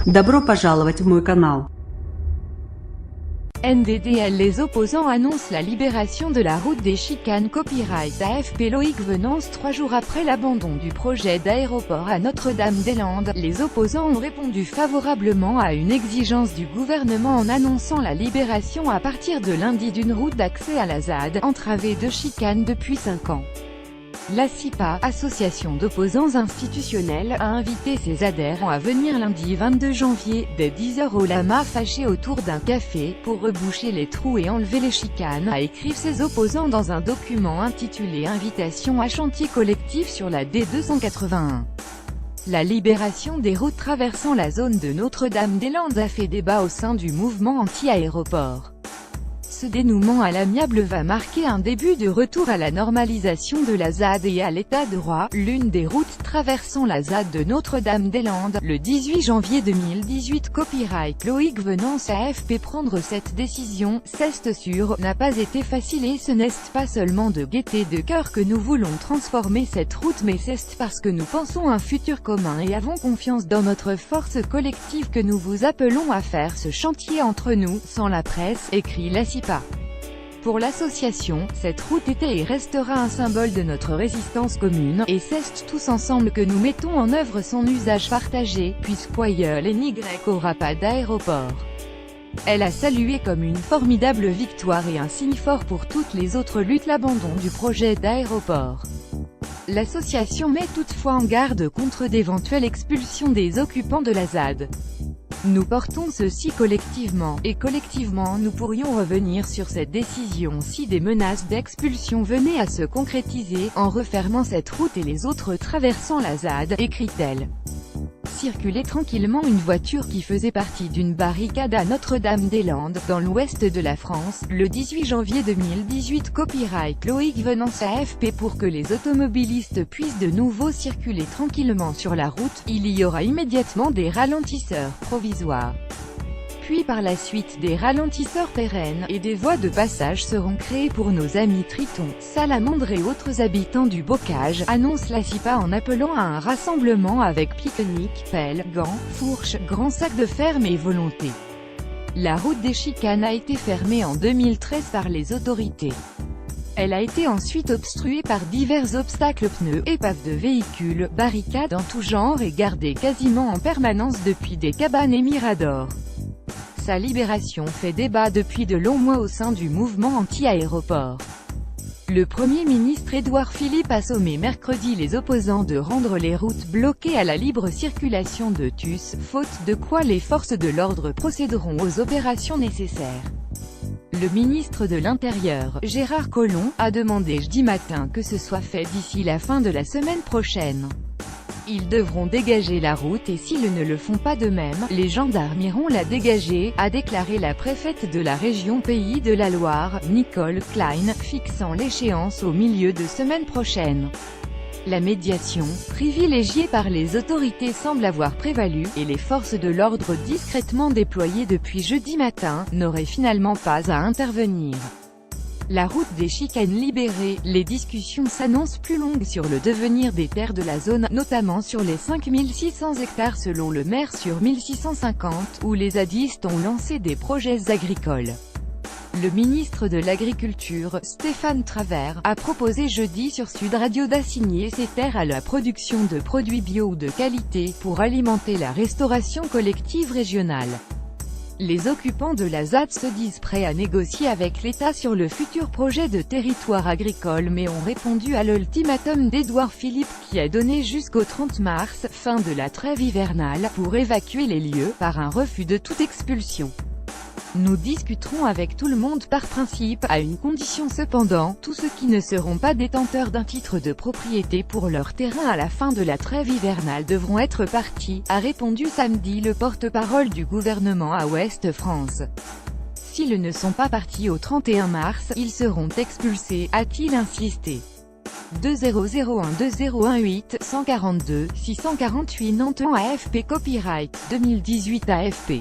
Добро пожаловать в мой канал. NDDL. Les opposants annoncent la libération de la route des chicanes copyright AFP. Loïc Venance. 3 jours après l'abandon du projet d'aéroport à Notre-Dame-des-Landes, les opposants ont répondu favorablement à une exigence du gouvernement en annonçant la libération à partir de lundi d'une route d'accès à la ZAD, entravée de chicanes depuis 5 ans. La CIPA, association d'opposants institutionnels, a invité ses adhérents à venir lundi 22 janvier, dès 10h au Lama fâchés autour d'un café, pour reboucher les trous et enlever les chicanes, a écrit ses opposants dans un document intitulé Invitation à chantier collectif sur la D281. La libération des routes traversant la zone de Notre-Dame-des-Landes a fait débat au sein du mouvement anti-aéroport. Ce dénouement à l'amiable va marquer un début de retour à la normalisation de la ZAD et à l'état de droit. L'une des routes traversant la ZAD de Notre-Dame-des-Landes, le 18 janvier 2018. Copyright Loïc Venance. AFP. Prendre cette décision, c'est sûr, n'a pas été facile et ce n'est pas seulement de gaieté de cœur que nous voulons transformer cette route, mais c'est parce que nous pensons un futur commun et avons confiance dans notre force collective que nous vous appelons à faire ce chantier entre nous, sans la presse, écrit la CIPA. Pour l'association, cette route était et restera un symbole de notre résistance commune, et c'est tous ensemble que nous mettons en œuvre son usage partagé, puisqu'ailleurs n'y aura pas d'aéroport. Elle a salué comme une formidable victoire et un signe fort pour toutes les autres luttes l'abandon du projet d'aéroport. L'association met toutefois en garde contre d'éventuelles expulsions des occupants de la ZAD. Nous portons ceci collectivement, et collectivement nous pourrions revenir sur cette décision si des menaces d'expulsion venaient à se concrétiser, en refermant cette route et les autres traversant la ZAD, écrit-elle. Circulait tranquillement une voiture qui faisait partie d'une barricade à Notre-Dame-des-Landes, dans l'ouest de la France, le 18 janvier 2018. Copyright Loïc Venance. AFP. Pour que les automobilistes puissent de nouveau circuler tranquillement sur la route, il y aura immédiatement des ralentisseurs provisoires. Puis par la suite des ralentisseurs pérennes, et des voies de passage seront créées pour nos amis tritons, salamandres et autres habitants du bocage, annonce la CIPA en appelant à un rassemblement avec pique-nique, pelle, gants, fourches, grands sacs de ferme et volonté. La route des chicanes a été fermée en 2013 par les autorités. Elle a été ensuite obstruée par divers obstacles, pneus, épaves de véhicules, barricades en tout genre et gardée quasiment en permanence depuis des cabanes et miradors. Sa libération fait débat depuis de longs mois au sein du mouvement anti-aéroport. Le Premier ministre Édouard Philippe a sommé mercredi les opposants de rendre les routes bloquées à la libre circulation de tous, faute de quoi les forces de l'ordre procéderont aux opérations nécessaires. Le ministre de l'Intérieur, Gérard Collomb, a demandé jeudi matin que ce soit fait d'ici la fin de la semaine prochaine. Ils devront dégager la route et s'ils ne le font pas de même, les gendarmes iront la dégager, a déclaré la préfète de la région Pays de la Loire, Nicole Klein, fixant l'échéance au milieu de semaine prochaine. La médiation, privilégiée par les autorités, semble avoir prévalu, et les forces de l'ordre discrètement déployées depuis jeudi matin, n'auraient finalement pas à intervenir. La route des chicanes libérée, les discussions s'annoncent plus longues sur le devenir des terres de la zone, notamment sur les 5600 hectares selon le maire sur 1650, où les zadistes ont lancé des projets agricoles. Le ministre de l'Agriculture, Stéphane Travert, a proposé jeudi sur Sud Radio d'assigner ces terres à la production de produits bio ou de qualité, pour alimenter la restauration collective régionale. Les occupants de la ZAD se disent prêts à négocier avec l'État sur le futur projet de territoire agricole mais ont répondu à l'ultimatum d'Édouard Philippe qui a donné jusqu'au 30 mars, fin de la trêve hivernale, pour évacuer les lieux, par un refus de toute expulsion. Nous discuterons avec tout le monde par principe, à une condition cependant, tous ceux qui ne seront pas détenteurs d'un titre de propriété pour leur terrain à la fin de la trêve hivernale devront être partis, a répondu samedi le porte-parole du gouvernement à Ouest France. S'ils ne sont pas partis au 31 mars, ils seront expulsés, a-t-il insisté. 2001-2018 142 648 Nantes. AFP. Copyright 2018 AFP.